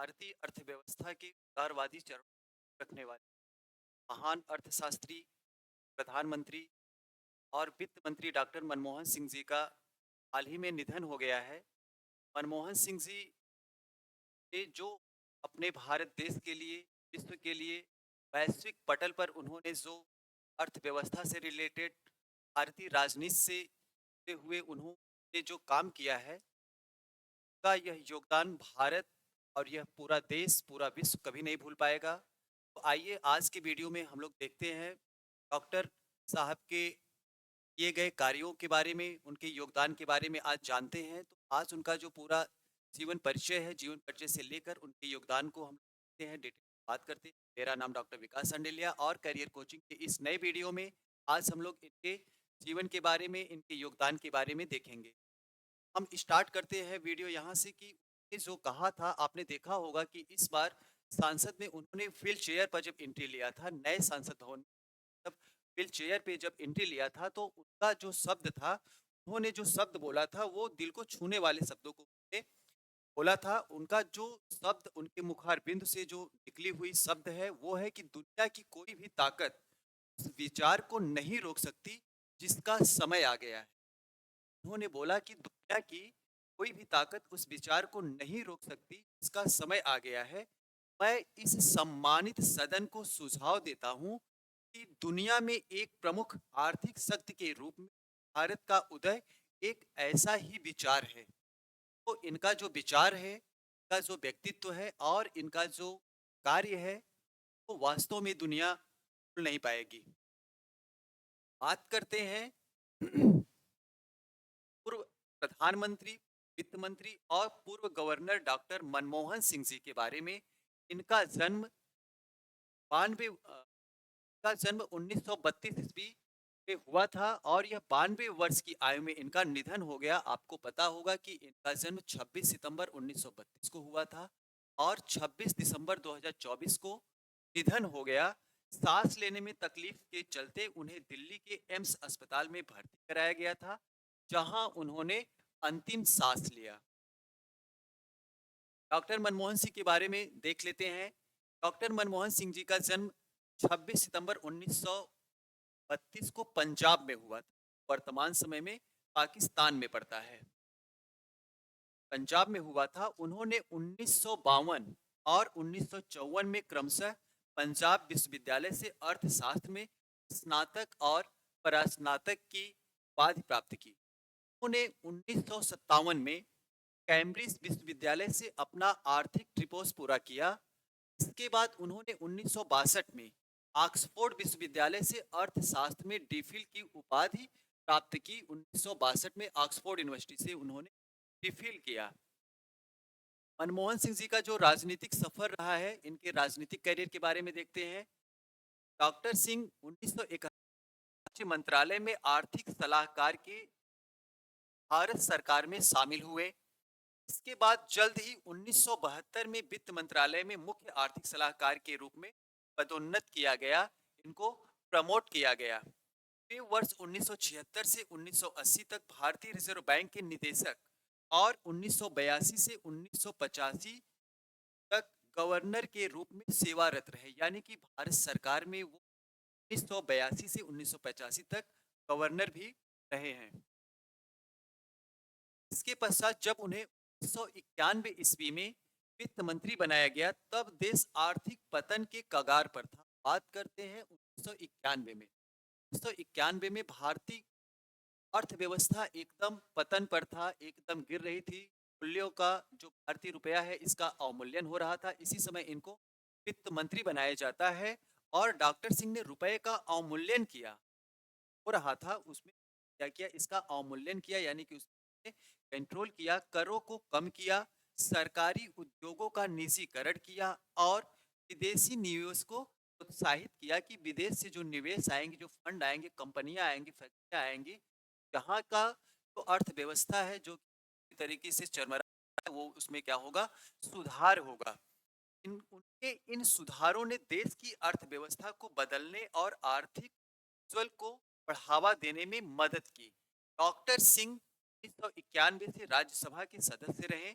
भारतीय अर्थव्यवस्था के उदारवादी चरण रखने वाले महान अर्थशास्त्री, प्रधानमंत्री और वित्त मंत्री डॉक्टर मनमोहन सिंह जी का हाल ही में निधन हो गया है। मनमोहन सिंह जी ने जो अपने भारत देश के लिए, विश्व के लिए, वैश्विक पटल पर उन्होंने जो अर्थव्यवस्था से रिलेटेड भारतीय राजनीति से जुड़े हुए उन्होंने जो काम किया है, का यह योगदान भारत और यह पूरा देश, पूरा विश्व कभी नहीं भूल पाएगा। तो आइए आज के वीडियो में हम लोग देखते हैं डॉक्टर साहब के किए गए कार्यों के बारे में, उनके योगदान के बारे में आज जानते हैं। तो आज उनका जो पूरा जीवन परिचय है, जीवन परिचय से लेकर उनके योगदान को हम देखते हैं, डिटेल में बात करते हैं। मेरा नाम डॉक्टर विकास संडेलिया और करियर कोचिंग के इस नए वीडियो में आज हम लोग इनके जीवन के बारे में, इनके योगदान के बारे में देखेंगे। हम स्टार्ट करते हैं वीडियो यहाँ से कि उन्होंने जो कहा था, आपने देखा होगा कि इस बार सांसद में उन्होंने व्हील चेयर पर जब एंट्री लिया था, नए सांसद होने जब व्हील चेयर पे जब एंट्री लिया था, तो उनका जो शब्द था, उन्होंने जो शब्द बोला था वो दिल को छूने वाले शब्दों को उन्होंने बोला था। उनका जो शब्द, उनके मुखारबिंद से जो निकली हुई शब्द है वो है कि दुनिया की कोई भी ताकत उस विचार को नहीं रोक सकती जिसका समय आ गया है। उन्होंने बोला कि दुनिया की कोई भी ताकत उस विचार को नहीं रोक सकती जिसका समय आ गया है। मैं इस सम्मानित सदन को सुझाव देता हूं कि दुनिया में एक प्रमुख आर्थिक शक्ति के रूप में भारत का उदय एक ऐसा ही विचार है। तो इनका जो विचार है, इनका जो व्यक्तित्व है और इनका जो कार्य है, वो वास्तव में दुनिया भूल नहीं पाएगी। बात करते हैं पूर्व प्रधानमंत्री, वित्त मंत्री और पूर्व गवर्नर डॉक्टर मनमोहन सिंह जी के बारे में। इनका जन्म बानवे का जन्म 1932 ईस्वी में हुआ था और यह 92 वर्ष की आयु में इनका निधन हो गया। आपको पता होगा कि इनका जन्म 26 सितंबर 1932 को हुआ था और 26 दिसंबर 2024 को निधन हो गया। सांस लेने में तकलीफ के चलते उन्हें दिल्ली के एम्स अस्पताल में भर्ती कराया गया था, जहां उन्होंने अंतिम सांस लिया। डॉक्टर मनमोहन सिंह के बारे में देख लेते हैं। डॉक्टर मनमोहन सिंह जी का जन्म 26 सितंबर 1932 को पंजाब में हुआ था। वर्तमान समय में पाकिस्तान में पड़ता है। पंजाब में हुआ था। उन्होंने 1952 और 1954 में क्रमशः पंजाब विश्वविद्यालय से अर्थशास्त्र में स्नातक और परास्नातक की उपाधि प्राप्त की। उन्होंने 1957 में कैम्ब्रिज विश्वविद्यालय से अपना आर्थिक ट्रिपोस पूरा किया। इसके बाद उन्होंने 1962 में ऑक्सफोर्ड विश्वविद्यालय से अर्थशास्त्र में डीफिल की उपाधि प्राप्त की। 1962 में ऑक्सफोर्ड यूनिवर्सिटी से उन्होंने डीफिल किया। मनमोहन सिंह जी का जो राजनीतिक सफर रहा है, इनके राजनीतिक करियर के बारे में देखते हैं। डॉक्टर सिंह 1971 मंत्रालय में आर्थिक सलाहकार के भारत सरकार में शामिल हुए। इसके बाद जल्द ही 1972 में वित्त मंत्रालय में मुख्य आर्थिक सलाहकार के रूप में पदोन्नत किया गया, इनको प्रमोट किया गया। वे वर्ष 1976 से 1980 तक भारतीय रिजर्व बैंक के निदेशक और 1982 से 1985 तक गवर्नर के रूप में सेवारत रहे। यानी कि भारत सरकार में वो 1982 से 1985 तक गवर्नर भी रहे हैं। इसके पश्चात जब उन्हें 1991 ईस्वी में वित्त मंत्री बनाया गया, तब देश आर्थिक पतन के कगार पर था। बात करते हैं 1991 में। 1991 में भारतीय अर्थव्यवस्था एकदम पतन पर था, एकदम गिर रही थी। मूल्यों का जो भारतीय रुपया है, इसका अवमूल्यन हो रहा था। इसी समय इनको वित्त मंत्री बनाया जाता है और डॉक्टर सिंह ने रुपए का अवमूल्यन किया, हो रहा था उसमें क्या किया, इसका अवमूल्यन किया, यानी कि उसने कंट्रोल किया, करों को कम किया, सरकारी उद्योगों का निजीकरण किया और विदेशी निवेश को प्रोत्साहित किया कि विदेश से जो निवेश आएंगे, जो फंड आएंगे, कंपनियां आएंगी, फैक्ट्रियां आएंगी, यहाँ का जो अर्थव्यवस्था है जो तरीके से चरमरा है, वो उसमें क्या होगा, सुधार होगा। उनके इन सुधारों ने देश की अर्थव्यवस्था को बदलने और आर्थिक ज्वल को बढ़ावा देने में मदद की। डॉक्टर सिंह 1991 से राज्यसभा के सदस्य रहे।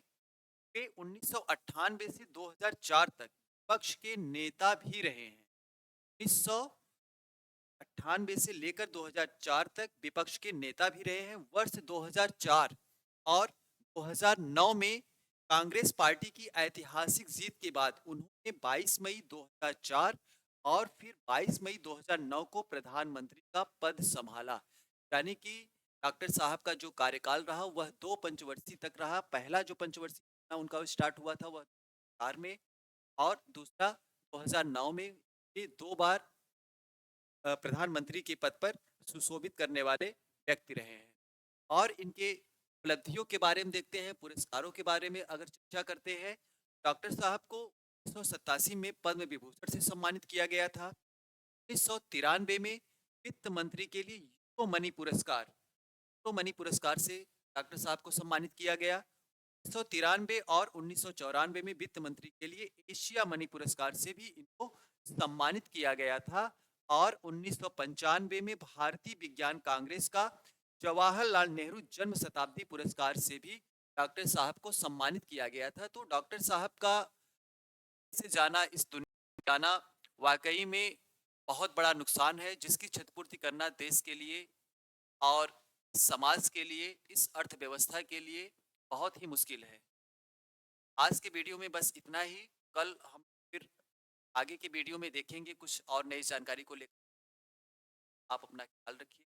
वे 1998 से 2004 तक विपक्ष के नेता भी रहे हैं। 1998 से लेकर 2004 तक विपक्ष के नेता भी रहे हैं। वर्ष 2004 और 2009 में कांग्रेस पार्टी की ऐतिहासिक जीत के बाद उन्होंने 22 मई 2004 और फिर 22 मई 2009 को प्रधानमंत्री का पद संभाला। यानी कि डॉक्टर साहब का जो कार्यकाल रहा वह 2 पंचवर्षीय तक रहा। पहला जो पंचवर्षीय उनका स्टार्ट हुआ था वह 2004 में और दूसरा 2009 में। ये 2 बार प्रधानमंत्री के पद पर सुशोभित करने वाले व्यक्ति रहे हैं। और इनके उपलब्धियों के बारे में देखते हैं, पुरस्कारों के बारे में अगर चर्चा करते हैं, डॉक्टर साहब को 1987 में पद्म विभूषण से सम्मानित किया गया था। 1993 में वित्त मंत्री के लिए यूरो मनी पुरस्कार से डॉक्टर साहब को सम्मानित किया गया। 1993 और 1994 में वित्त मंत्री के लिए एशिया मनी पुरस्कार से भी इनको सम्मानित किया गया था। और 1995 में भारतीय विज्ञान कांग्रेस का जवाहरलाल नेहरू जन्म शताब्दी पुरस्कार से भी डॉक्टर साहब को सम्मानित किया गया था। तो डॉक्टर साहब का से जाना, इस दुनिया में जाना वाकई में बहुत बड़ा नुकसान है, जिसकी क्षतिपूर्ति करना देश के लिए और समाज के लिए, इस अर्थव्यवस्था के लिए बहुत ही मुश्किल है। आज के वीडियो में बस इतना ही। कल हम फिर आगे के वीडियो में देखेंगे कुछ और नई जानकारी को लेकर। आप अपना ख्याल रखिए।